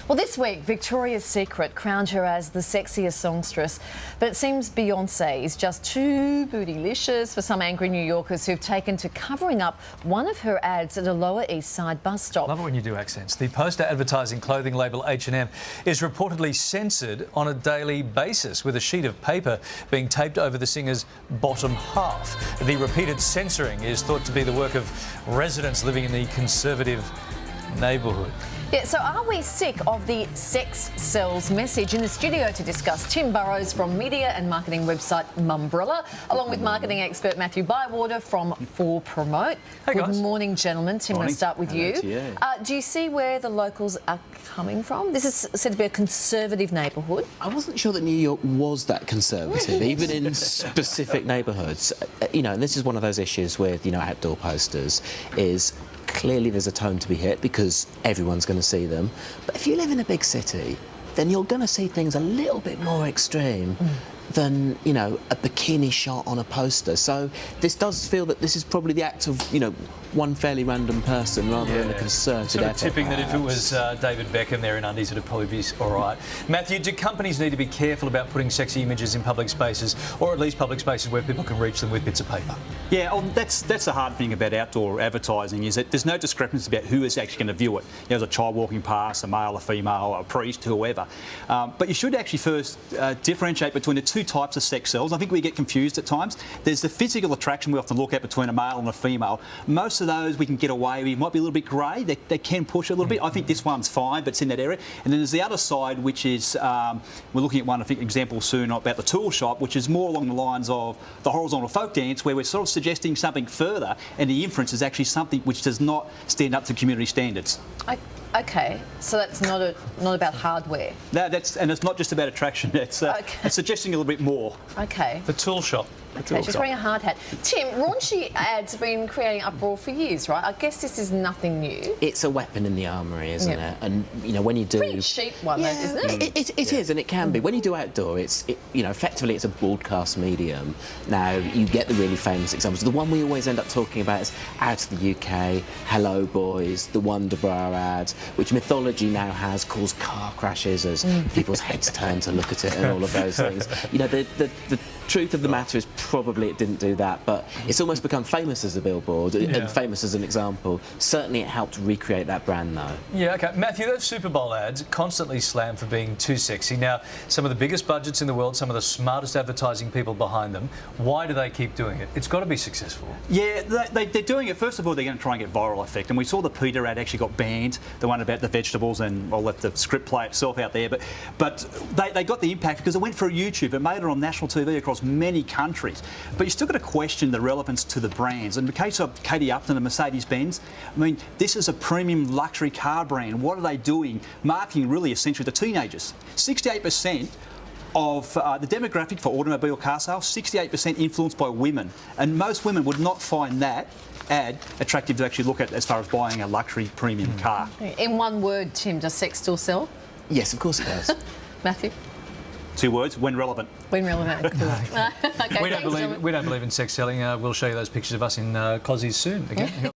Well, this week, Victoria's Secret crowned her as the sexiest songstress, but it seems Beyonce is just too bootylicious for some angry New Yorkers who've taken to covering up one of her ads at a Lower East Side bus stop. Love it when you do accents. The poster advertising clothing label H&M is reportedly censored on a daily basis, with a sheet of paper being taped over the singer's bottom half. The repeated censoring is thought to be the work of residents living in the conservative neighbourhood. Yeah, so are we sick of the sex sells message? In the studio to discuss, Tim Burrows from media and marketing website Mumbrella, along with marketing expert Matthew Bywater from 4Promote. Hey, guys. Good morning, gentlemen. Tim, I'm going to start with you. Do you see where the locals are coming from? This is said to be a conservative neighbourhood. I wasn't sure that New York was that conservative, even in specific neighbourhoods. You know, and this is one of those issues with, outdoor posters, is clearly there's a tone to be hit because everyone's going to see them. But if you live in a big city, then you're going to see things a little bit more extreme than, a bikini shot on a poster. So this does feel that this is probably the act of, one fairly random person rather than a concerted effort. Tipping that if it was David Beckham there in undies, it'd probably be all right. Matthew, do companies need to be careful about putting sexy images in public spaces, or at least public spaces where people can reach them with bits of paper? Yeah, that's the hard thing about outdoor advertising, is that there's no discrepancy about who is actually going to view it. There's a child walking past, a male, a female, a priest, whoever. But you should actually first differentiate between the two types of sex sells. I think we get confused at times. There's the physical attraction we often look at between a male and a female. Most of those we can get away with. Might be a little bit grey. They can push a little bit. I think this one's fine, but it's in that area. And then there's the other side, which is we're looking at one, I think, example soon about the tool shop, which is more along the lines of the horizontal folk dance, where we're sort of suggesting something further, and the inference is actually something which does not stand up to community standards. Okay, so that's not about hardware. No, and it's not just about attraction. It's suggesting a little bit more. Okay. The tool shop. Okay, she's wearing a hard hat. Tim, raunchy ads have been creating uproar for years, right? I guess this is nothing new. It's a weapon in the armoury, isn't it? And, when you do... Pretty cheap one, isn't it? It is, and it can be. When you do outdoor, effectively it's a broadcast medium. Now, you get the really famous examples. The one we always end up talking about is Out of the UK, Hello Boys, the Wonderbra ad, which mythology now has caused car crashes as people's heads turn to look at it and all of those things. The truth of the matter is probably it didn't do that, but it's almost become famous as a billboard and famous as an example. Certainly it helped recreate that brand, though. Yeah, OK. Matthew, those Super Bowl ads constantly slammed for being too sexy. Now, some of the biggest budgets in the world, some of the smartest advertising people behind them, why do they keep doing it? It's got to be successful. Yeah, they're doing it. First of all, they're going to try and get viral effect. And we saw the Peter ad actually got banned, the one about the vegetables, and I'll let the script play itself out there. But they got the impact because it went through YouTube. It made it on national TV across many countries. But you still got to question the relevance to the brands. In the case of Katie Upton and Mercedes-Benz, I mean, this is a premium luxury car brand. What are they doing? Marketing really essentially to teenagers. 68% of the demographic for automobile car sales, 68% influenced by women. And most women would not find that ad attractive to actually look at as far as buying a luxury premium car. In one word, Tim, does sex still sell? Yes, of course it does. Matthew? 2 words, when relevant. When relevant. Cool. Okay, we don't believe in sex selling. We'll show you those pictures of us in Cozies soon again.